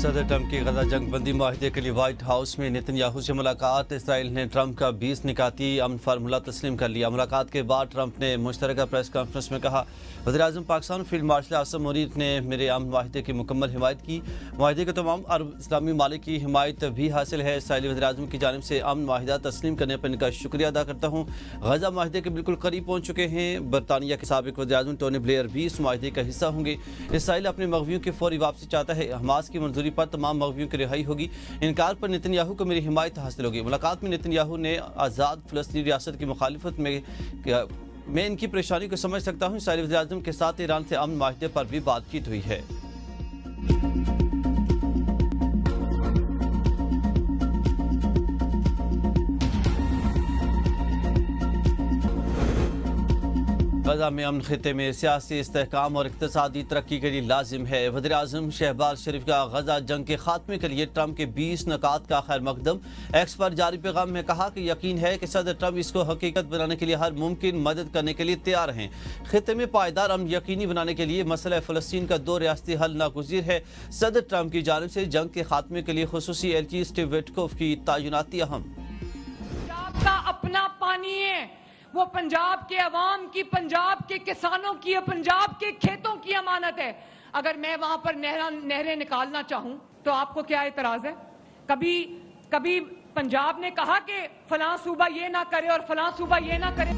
صدر ٹرمپ کی غزہ جنگ بندی معاہدے کے لیے وائٹ ہاؤس میں نیتن سے ملاقات۔ اسرائیل نے ٹرمپ کا 20 نکاتی امن فارمولہ تسلیم کر لیا۔ ملاقات کے بعد ٹرمپ نے مشترکہ پریس کانفرنس میں کہا، وزیراعظم پاکستان فیلڈ مارشل اعظم منیر نے میرے امن معاہدے کی مکمل حمایت کی۔ معاہدے کے تمام عرب اسلامی ممالک کی حمایت بھی حاصل ہے۔ اسرائیلی وزیراعظم کی جانب سے امن معاہدہ تسلیم کرنے پر ان کا شکریہ ادا کرتا ہوں۔ غزہ معاہدے کے بالکل قریب پہنچ چکے ہیں۔ برطانیہ کے سابق وزیراعظم ٹونی بلیئر بھی اس معاہدے کا حصہ ہوں گے۔ اسرائیل اپنے مغویوں کی فوری واپسی چاہتا ہے۔ حماس کی منظوری پر تمام مغویوں کی رہائی ہوگی۔ انکار پر نیتن یاہو کو میری حمایت حاصل ہوگی۔ ملاقات میں نیتن یاہو نے آزاد فلسطینی ریاست کی مخالفت میں ان کی پریشانی کو سمجھ سکتا ہوں۔ اسرائیلی وزیراعظم کے ساتھ ایران سے امن معاہدے پر بھی بات چیت ہوئی ہے۔ غزہ میں امن خطے میں سیاسی استحکام اور اقتصادی ترقی کے لیے لازم ہے۔ وزیراعظم شہباز شریف کا غزہ جنگ کے خاتمے کے لیے ٹرمپ کے 20 نکات کا خیر مقدم۔ ایکس پر جاری پیغام میں کہا کہ یقین ہے کہ صدر ٹرمپ اس کو حقیقت بنانے کے لیے ہر ممکن مدد کرنے کے لیے تیار ہیں۔ خطے میں پائیدار امن یقینی بنانے کے لیے مسئلہ فلسطین کا 2 ریاستی حل ناگزیر ہے۔ صدر ٹرمپ کی جانب سے جنگ کے خاتمے کے لیے خصوصی ایلچی اسٹیو وٹکوف کی تعیناتی اہم۔ پنجاب کا اپنا پانی ہے، وہ پنجاب کے عوام کی، پنجاب کے کسانوں کی، پنجاب کے کھیتوں کی امانت ہے۔ اگر میں وہاں پر نہریں نکالنا چاہوں تو آپ کو کیا اعتراض ہے؟ کبھی پنجاب نے کہا کہ فلاں صوبہ یہ نہ کرے اور فلاں صوبہ یہ نہ کرے؟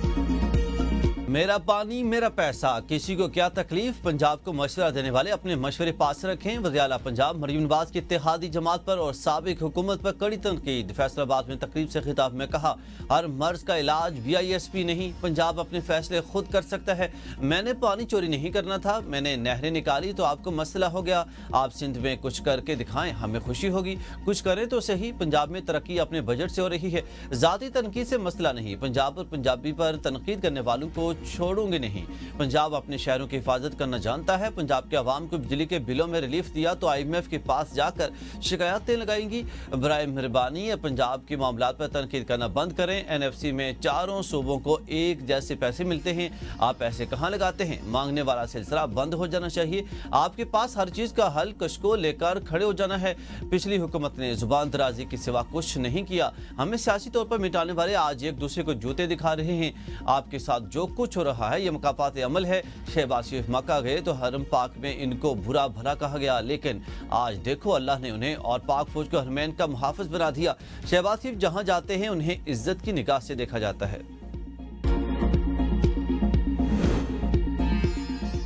میرا پانی میرا پیسہ، کسی کو کیا تکلیف؟ پنجاب کو مشورہ دینے والے اپنے مشورے پاس رکھیں۔ وزیر اعلیٰ پنجاب مریم نواز کی اتحادی جماعت پر اور سابق حکومت پر کڑی تنقید۔ فیصل آباد میں تقریب سے خطاب میں کہا، ہر مرض کا علاج BISP نہیں، پنجاب اپنے فیصلے خود کر سکتا ہے۔ میں نے پانی چوری نہیں کرنا تھا، میں نے نہریں نکالی تو آپ کو مسئلہ ہو گیا۔ آپ سندھ میں کچھ کر کے دکھائیں، ہمیں خوشی ہوگی۔ کچھ کریں تو صحیح۔ پنجاب میں ترقی اپنے بجٹ سے ہو رہی ہے، ذاتی تنقید سے مسئلہ نہیں۔ پنجاب اور پنجابی پر تنقید کرنے والوں کو چھوڑوں گے نہیں۔ پنجاب اپنے شہروں کی حفاظت کرنا جانتا ہے۔ پنجاب کے عوام کو بجلی کے بلوں میں ریلیف دیا تو IMF کے پاس جا کر شکایتیں لگائیں گی۔ برائے مہربانی پنجاب کے معاملات پر تنقید کرنا بند کریں۔ NFC میں چاروں صوبوں کو ایک جیسے پیسے ملتے ہیں، آپ پیسے کہاں لگاتے ہیں؟ مانگنے والا سلسلہ بند ہو جانا چاہیے۔ آپ کے پاس ہر چیز کا حل کشکول لے کر کھڑے ہو جانا ہے۔ پچھلی حکومت نے زبان درازی کے سوا کچھ نہیں کیا۔ ہمیں سیاسی طور پر مٹانے والے آج ایک دوسرے کو جوتے دکھا رہے ہیں۔ آپ کے ساتھ جو کچھ ہو رہا ہے یہ مکافات عمل ہے۔ شہباز شریف مکہ گئے تو حرم پاک میں ان کو برا بھلا کہا گیا، لیکن آج دیکھو اللہ نے انہیں اور پاک فوج کو حرمین کا محافظ بنا دیا۔ شہباز شریف جہاں جاتے ہیں انہیں عزت کی نگاہ سے دیکھا جاتا ہے۔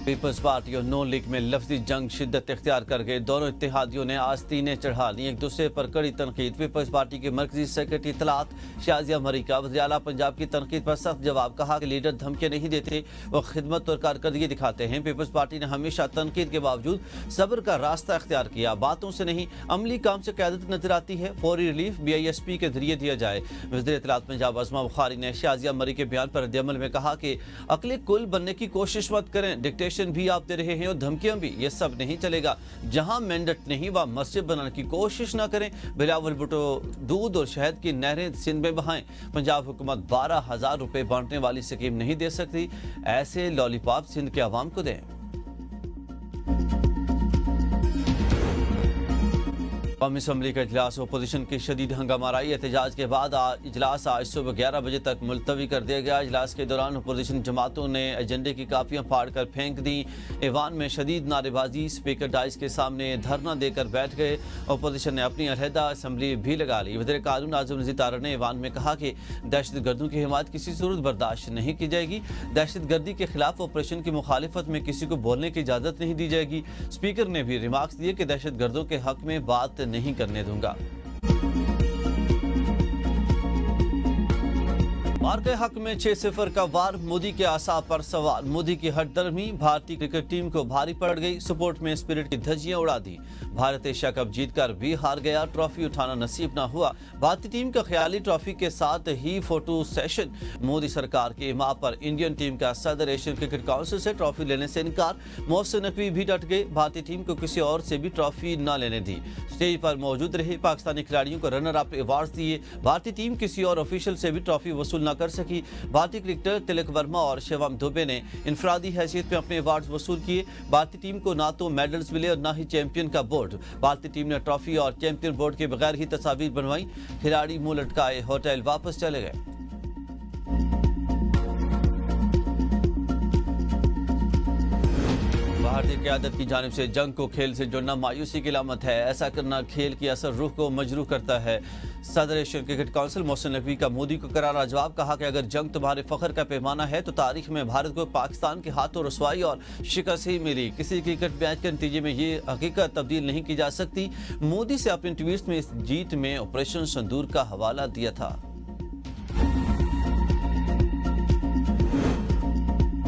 پیپلز پارٹی اور نون لیگ میں لفظی جنگ شدت اختیار کر گئے۔ دونوں اتحادیوں نے آستینیں چڑھا لی، ایک دوسرے پر کڑی تنقید۔ پیپلز پارٹی کے مرکزی سیکرٹری اطلاعات شازیہ مریکا وزیر اعلیٰ پنجاب کی تنقید پر سخت جواب، کہا کہ لیڈر دھمکیاں نہیں دیتے، وہ خدمت اور کارکردگی دکھاتے ہیں۔ پیپلز پارٹی نے ہمیشہ تنقید کے باوجود صبر کا راستہ اختیار کیا، باتوں سے نہیں عملی کام سے قیادت نظر آتی ہے۔ فوری ریلیف BISP کے ذریعے دیا جائے۔ وزیر اطلاعات پنجاب عظمیٰ بخاری نے شازیہ مری کے بیان پر رد عمل میں کہا کہ عقل کل بننے کی کوشش مت کریں، ڈکٹیشن بھی آپ دے رہے ہیں اور دھمکیاں بھی، یہ سب نہیں چلے گا۔ جہاں مینڈٹ نہیں وہاں مسجد بنانے کی کوشش نہ کریں۔ بلاول بھٹو دودھ اور شہد کی نہریں سندھ میں بہائیں۔ پنجاب حکومت 12,000 روپے بانٹنے والی سکیم نہیں دے سکتی، ایسے لالی پاپ سندھ کے عوام کو دیں۔ قومی اسمبلی کا اجلاس اپوزیشن کی شدید ہنگامہ آرائی احتجاج کے بعد اجلاس آج صبح 11 بجے تک ملتوی کر دیا گیا۔ اجلاس کے دوران اپوزیشن جماعتوں نے ایجنڈے کی کاپیاں پھاڑ کر پھینک دیں۔ ایوان میں شدید نعرے بازی، اسپیکر ڈائز کے سامنے دھرنا دے کر بیٹھ گئے۔ اپوزیشن نے اپنی علیحدہ اسمبلی بھی لگا لی۔ وزیر قانون اعظم نذیر تارڑ نے ایوان میں کہا کہ دہشت گردوں کی حمایت کسی صورت برداشت نہیں کی جائے گی۔ دہشت گردی کے خلاف آپریشن کی مخالفت میں کسی کو بولنے کی اجازت نہیں دی جائے گی۔ اسپیکر نے بھی ریمارکس دیے کہ دہشت گردوں کے حق میں بات نہیں کرنے دوں گا۔ وار کے حق میں 6-0 کا وار، مودی کے اعصاب پر سوار۔ مودی کی ہٹ درمی، بھارتی کرکٹ ٹیم کو بھاری پڑ گئی۔ سپورٹ میں اسپرٹ کی دھجیاں اڑا دی۔ بھارت ایشیا کپ جیت کر بھی ہار گیا، ٹرافی اٹھانا نصیب نہ ہوا۔ بھارتی ٹیم کا خیالی ٹرافی کے ساتھ ہی فوٹو سیشن۔ مودی سرکار کے اما پر انڈین ٹیم کا صدر ایشین کرکٹ کونسل سے ٹرافی لینے سے انکار۔ محسن نقوی بھی ڈٹ گئے، بھارتی ٹیم کو کسی اور سے بھی ٹرافی نہ لینے دی۔ اسٹیج پر موجود رہے، پاکستانی کھلاڑیوں کو رنر اپ ایوارڈز دیے۔ بھارتی ٹیم کسی اور آفیشل سے بھی ٹرافی وصول نہ कर सकी। भारतीय क्रिकेटर तिलक वर्मा और शिवम दुबे ने इंफरादी हैसियत में अपने अवार्ड वसूल किए। भारतीय टीम को ना तो मेडल्स मिले और ना ही चैंपियन का बोर्ड। भारतीय टीम ने ट्रॉफी और चैंपियन बोर्ड के बगैर ही तस्वीर बनवाई। खिलाड़ी मुंह लटकाए होटल वापस चले गए। भारतीय क़यादत की जानिब से जंग को खेल से जोड़ना मायूसी की अलामत है। ऐसा करना खेल की असर रूह को मजरूह करता है। सदर Asian cricket council Mohsin Naqvi का मोदी को करारा जवाब। कहा कि अगर जंग तुम्हारे फख्र का पैमाना है तो तारीख में भारत को पाकिस्तान के हाथों रसवाई और शिकस्त ही मिली। किसी क्रिकेट मैच के नतीजे में ये हकीकत तब्दील नहीं की जा सकती। मोदी से अपने ट्वीट में इस जीत में ऑपरेशन सिंदूर का हवाला दिया था।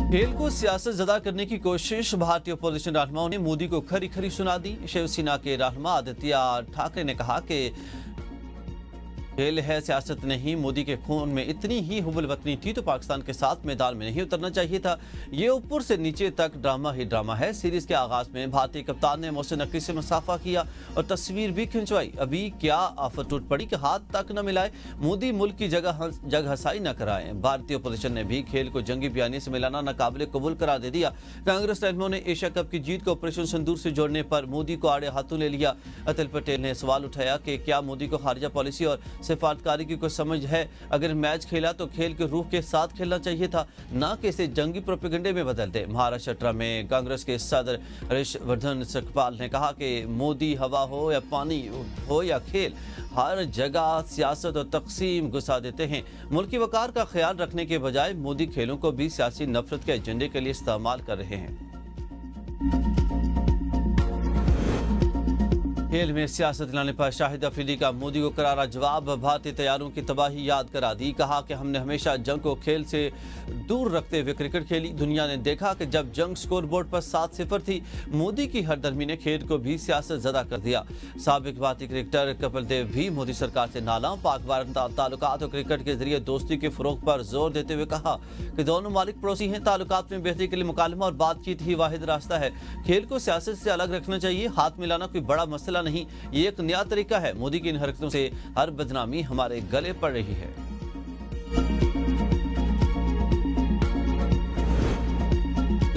खेल को सियासत ज़दा करने की कोशिश। भारतीय अपोजिशन रहनुमाओं ने मोदी को खरी खरी सुना दी। शिवसेना के रहनुमा आदित्य ठाकरे ने कहा कि खेल है, सियासत नहीं। मोदी के खून में इतनी ही हुब्बुल वतनी थी तो पाकिस्तान के साथ मैदान में नहीं उतरना चाहिए था। ये ऊपर से नीचे तक ड्रामा ही ड्रामा है। सीरीज के आगाज में भारतीय कप्तान ने मोहसिन नकवी से मुसाफा किया और तस्वीर भी खिंचवाई। अभी क्या आफत टूट पड़ी कि हाथ तक न मिलाए। मोदी मुल्क की जगह हसाई न कराए। भारतीय अपोजिशन ने भी खेल को जंगी बयानी से मिलाना नाकाबिले कबूल करार दे दिया। कांग्रेस रहनुमाओं ने एशिया कप की जीत को ऑपरेशन सिंदूर से जोड़ने पर मोदी को आड़े हाथों ले लिया। अतुल पटेल ने सवाल उठाया कि क्या मोदी को खारिजा पॉलिसी और सिफारतकारी की कोई समझ है। अगर मैच खेला तो खेल के रूह के साथ खेलना चाहिए था, ना कि इसे जंगी प्रोपेगेंडे में बदल दे। महाराष्ट्र में कांग्रेस के सदर हर्षवर्धन सकपाल ने कहा कि मोदी हवा हो या पानी हो या खेल, हर जगह सियासत और तकसीम घुसा देते हैं। मुल्क की वकार का ख्याल रखने के बजाय मोदी खेलों को भी सियासी नफरत के एजेंडे के लिए इस्तेमाल कर रहे हैं। खेल में सियासत लाने पर शाहिद अफरीदी का मोदी को करारा जवाब। भारतीय तैयारों की तबाही याद करा दी। कहा कि हमने हमेशा जंग को खेल से दूर रखते हुए क्रिकेट खेली। दुनिया ने देखा कि जब जंग स्कोर बोर्ड पर 7-0 थी, मोदी की हरदर्मी ने खेल को भी सियासत ज़दा कर दिया। साबिक भारतीय क्रिकेटर कपिल देव भी मोदी सरकार से नाला। पाक भारत ताल्लुकात और क्रिकेट के जरिए दोस्ती के फरोग पर जोर देते हुए कहा कि दोनों मालिक पड़ोसी हैं। ताल्लुकात में बेहतरी के लिए मुकालमा और बातचीत ही वाहिद रास्ता है। खेल को सियासत से अलग रखना चाहिए। हाथ मिलाना कोई बड़ा मसला नहीं, ये एक नया तरीका है। मोदी की इन हरकतों से हर बदनामी हमारे गले पड़ रही है।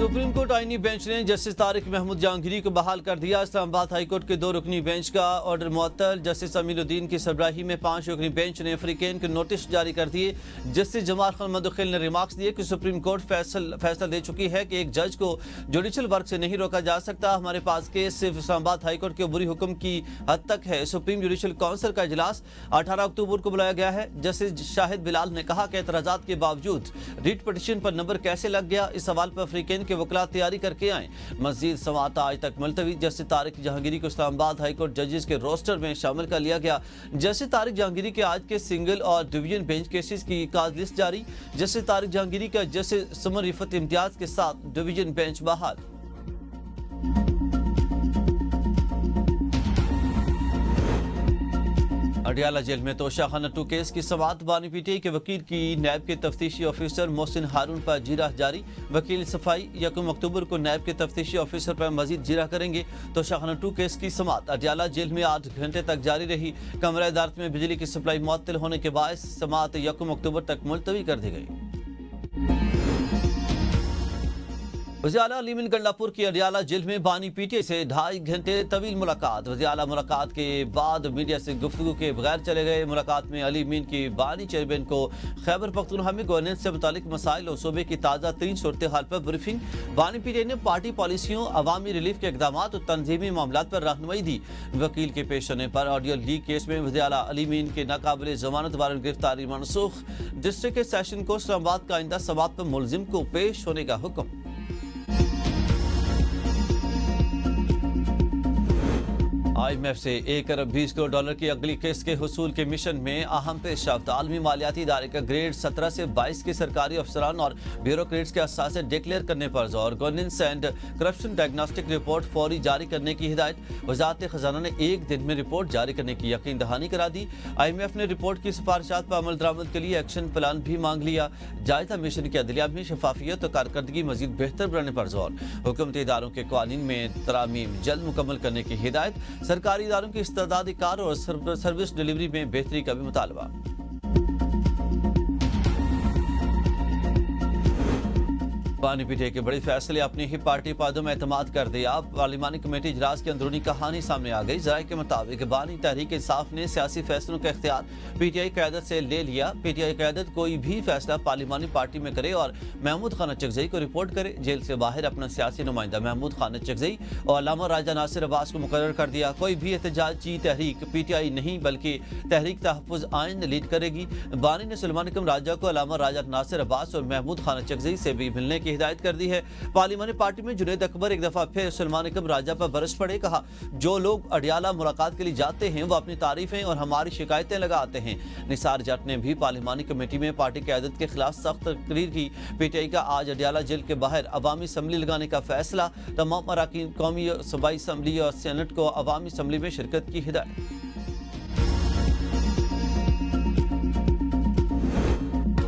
सुप्रीम कोर्ट आईनी बेंच ने जस्टिस तारिक महमूद जहांगीरी को बहाल कर दिया। इस्लामाबाद हाई कोर्ट के 2 रुकनी बेंच का ऑर्डर मुअत्तल। जस्टिस अमीरुद्दीन की सरबराही में 5 रुकनी बेंच ने अफ्रीकन के नोटिस जारी कर दिए। जस्टिस जमाल खान मदखिल ने रिमार्क्स दिए कि सुप्रीम कोर्ट फैसला दे चुकी है कि एक जज को जुडिशल वर्क से नहीं रोका जा सकता। हमारे पास केस सिर्फ इस्लामाबाद हाई कोर्ट के बुरी हुक्म की हद तक है। सुप्रीम जुडिशल काउंसिल का इजलास 18 अक्टूबर को बुलाया गया है। जस्टिस शाहिद बिलाल ने कहा कि एतराजात के बावजूद रिट पिटीशन पर नंबर कैसे लग गया, इस सवाल पर अफ्रीकन के वकला तैयारी करके आए। मजीद समाअत आज तक मुलतवी। जस्टिस तारिक जहांगीरी को इस्लामाबाद हाई कोर्ट जजेस के रोस्टर में शामिल कर लिया गया। जस्टिस तारिक जहांगीरी के आज के सिंगल और डिवीजन बेंच केसेस की काज लिस्ट जारी। जस्टिस तारिक जहांगीरी का जस्टिस समर रिफत इम्तियाज के साथ डिवीजन बेंच बहाल। अडियाला जेल में तोशाखाना 2 केस की समाअत। बानी पीटीआई के वकील की नैब के तफ्तीशी ऑफिसर मोहसिन हारून पर जीरा जारी। वकील सफाई 1 अक्टूबर को नैब के तफ्तीशी ऑफिसर पर मजीद जीरा करेंगे। तोशाखाना 2 केस की समाअत अडियाला जेल में 8 घंटे तक जारी रही। कमरा अदालत में बिजली की सप्लाई मुअत्तल होने के बायस समाअत 1 अक्टूबर तक मुलतवी कर दी गई। वज़ीर-ए-आला अली गंडापुर की अडियाला जेल में बानी पीटीआई से 2.5 घंटे तवील मुलाकात। वज़ीर-ए-आला मुलाकात के बाद मीडिया से गुफ्तगू के बगैर चले गए। मुलाकात में अली मीन की बानी चेयरमैन को खैबर पख्तूनख्वा में गवर्नेंस से मुतालिक मसाइल और सूबे की ताज़ा तरीन सूरत हाल पर ब्रीफिंग। बानी पीटीआई ने पार्टी पॉलिसियों, अवामी रिलीफ के इकदाम और तंजीमी मामलात पर रहनुमाई दी। वकील के पेश होने पर ऑडियो लीक केस में वज़ीर-ए-आला अली मीन के नाकाबिले जमानत वारंट गिरफ्तारी मनसूख। डिस्ट्रिक्ट के सेशन को इस्लामाबाद का आइंदा समाअत पर मुलजिम को पेश होने का हुक्म। IMF से 1 अरब 20 करोड़ डॉलर की अगली किस्त के हुसूल के मिशन में अहम पेशरफ्त। आलमी मालियाती इदारे का ग्रेड 17 से 22 के सरकारी अफसरान और ब्यूरोक्रेट्स के असासे डिक्लेयर करने पर जोर। Governance and corruption diagnostic report फौरी जारी करने की हिदायत। वजारत खजाना ने 1 दिन में रिपोर्ट जारी करने की यकीन दहानी करा दी। IMF ने रिपोर्ट की सिफारिशात पर अमल दरामद के लिए एक्शन प्लान भी मांग लिया। जायजा मिशन के अदलिया में शफाफियत और कारकर्दगी मजीद बेहतर बनाने पर जोर। हुकूमती इदारों के कानून में तरामीम जल्द मुकम्मल करने की हिदायत। सरकारी इदारों की इस्तेदादी कार और सर्विस डिलीवरी में बेहतरी का भी मुतालबा। बानी पीटीआई के बड़े फैसले अपनी ही पार्टी पादों में एतमाद कर दिया। पार्लिमानी कमेटी इजलास की अंदरूनी कहानी सामने आ गई। जराये के मुताबिक बानी तहरीक इंसाफ ने सियासी फैसलों का इख्तियार पीटीआई क़यादत से ले लिया। पीटीआई क़यादत कोई भी फैसला पार्लिमानी पार्टी में करे और महमूद खान चकजई को रिपोर्ट करे। जेल से बाहर अपना सियासी नुमाइंदा महमूद खान चकजई और अल्लामा राजा नासिर अब्बास को मुकर्रर कर दिया। कोई भी एहतजाजी तहरीक पीटीआई नहीं बल्कि तहरीक तहफ़्फ़ुज़ आइन लीड करेगी। बानी ने सुलेमान इकरम राजा को अल्लामा राजा नासिर अब्बास और महमूद खान चकजई से भी मिलने की हिदायत कर दी है। पार्लिमानी पार्टी में जुनैद अकबर एक दफा फिर सुलेमान इकरम राजा पर बरस पड़े। कहा, जो लोग अडियाला मुलाकात के लिए जाते हैं वो अपनी तारीफें और हमारी शिकायतें लगाते हैं। निसार जट ने भी पार्लिमानी कमेटी में पार्टी क़यादत के खिलाफ सख्त तकरीर की। पीटीआई का आज अडियाला जेल के बाहर अवामी असम्बली लगाने का फैसला। तमाम अरकान कौमी सूबाई असम्बली और सेनेट को अवामी असम्बली में शिरकत की हिदायत।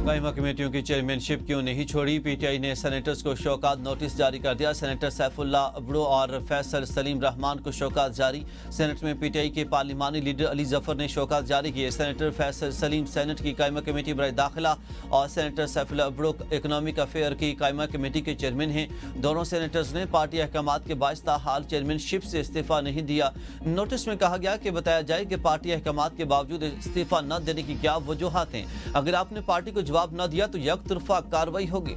कायमा कमेटियों की चेयरमैनशिप क्यों नहीं छोड़ी? पीटीआई ने सेनेटर्स को शौकात नोटिस जारी कर दिया। सेनेटर सैफुल्ला अब्ड़ो और फैसल सलीम रहमान को शौकात जारी। सेनेट में पीटीआई के पार्लिमानी लीडर अली जफर ने शौकात जारी किए। सेनेटर फैसल सलीम सेनेट की कायमा कमेटी बराए दाखिला और सेनेटर सैफुल्ला अब्ड़ो इकनॉमिक अफेयर की कायमा कमेटी के चेयरमैन हैं। दोनों सेनेटर्स ने पार्टी अहकामात के बाइस्ता हाल चेयरमैनशिप से इस्तीफा नहीं दिया। नोटिस में कहा गया कि बताया जाए कि पार्टी अहकामात के बावजूद इस्तीफा न देने की क्या वजूहात हैं। अगर आपने पार्टी को जवाब न दिया तो यकतरफा कार्रवाई होगी।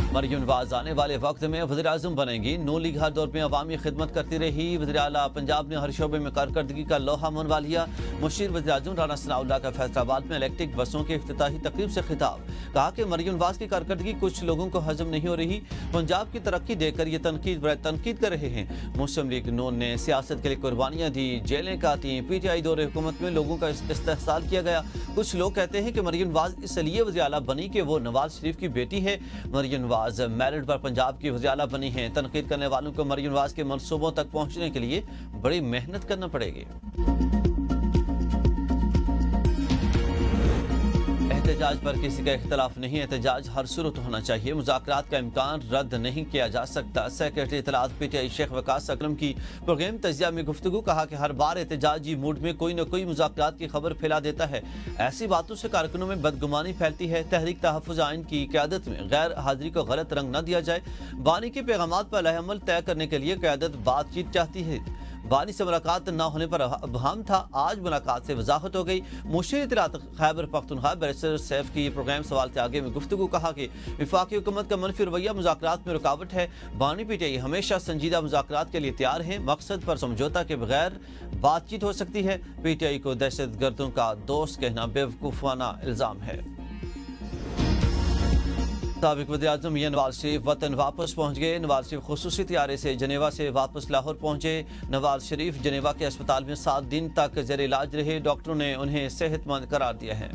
मरियम नवाज आने वाले वक्त में वज़ीर-ए-आज़म बनेंगी। नून लीग हर दौर में अवामी खिदमत करती रही। वज़ीर आला पंजाब ने हर शोबे में कारकर्दगी का लोहा मनवा लिया। मुशीर वज़ीर-ए-आज़म राना सनाउल्लाह का फैसलाबाद में इलेक्ट्रिक बसों के इफ्तिताही तकरीब से खिताब। कहा कि मरियम नवाज की कारकर्दगी कुछ लोगों को हजम नहीं हो रही। पंजाब की तरक्की देखकर ये तनकीद कर रहे हैं। मुस्लिम लीग नून ने सियासत के लिए कुर्बानियाँ दी, जेलें काटी। पीटीआई दौरे हुकूमत में लोगों का इस्तेहसाल किया गया। कुछ लोग कहते हैं कि मरियम नवाज इसलिए वज़ीर आला बनी कि वो नवाज शरीफ की बेटी है। मरियम नवाज मेरिट पर पंजाब की वज़ीर आला बनी हैं। तनकीद करने वालों को मरियम नवाज के मंसूबों तक पहुंचने के लिए बड़ी मेहनत करना पड़ेगी। एहतजाज पर किसी का इख्तलाफ नहीं। एहतजाज हर सूरत होना चाहिए। मुज़ाकरात का इम्कान रद्द नहीं किया जा सकता। सेक्रेटरी इत्तलात पीटीआई शेख वकास अकरम की प्रोग्राम तजिया में गुफ्तगू। कहा कि हर बार एहतजाजी मूड में कोई न कोई मुज़ाकरात की खबर फैला देता है। ऐसी बातों से कारकुनों में बदगुमानी फैलती है। तहरीक तहफ़्फ़ुज़ आइन की क़यादत में गैर हाजिरी को गलत रंग न दिया जाए। बानी के पैगामात पर अमल तय करने के लिए क़यादत बातचीत चाहती है। बानी से मुलाकात न होने पर अबहम था, आज मुलाकात से वजाहत हो गई। मुशीर इत्तलात खैबर पख्तूनख्वा बैरिस्टर सैफ की प्रोग्राम सवाल के आगे में गुफ्तगू। कहा कि वफाकी हुकूमत का मनफी रवैया मुज़ाकरात में रुकावट है। बानी पीटीआई हमेशा संजीदा मुज़ाकरात के लिए तैयार हैं। मकसद पर समझौता के बगैर बातचीत हो सकती है। पीटीआई को दहशत गर्दों का दोस्त कहना बेवकूफ़ाना इल्ज़ाम है। साबिक वज़ीर-ए-आज़म मियां नवाज शरीफ वतन वापस पहुँच गए। नवाज शरीफ खुसूसी तैयारे से जनेवा से वापस लाहौर पहुँचे। नवाज शरीफ जनेवा के अस्पताल में 7 दिन तक ज़ेर इलाज रहे। डॉक्टरों ने उन्हें सेहतमंद करार दिया है।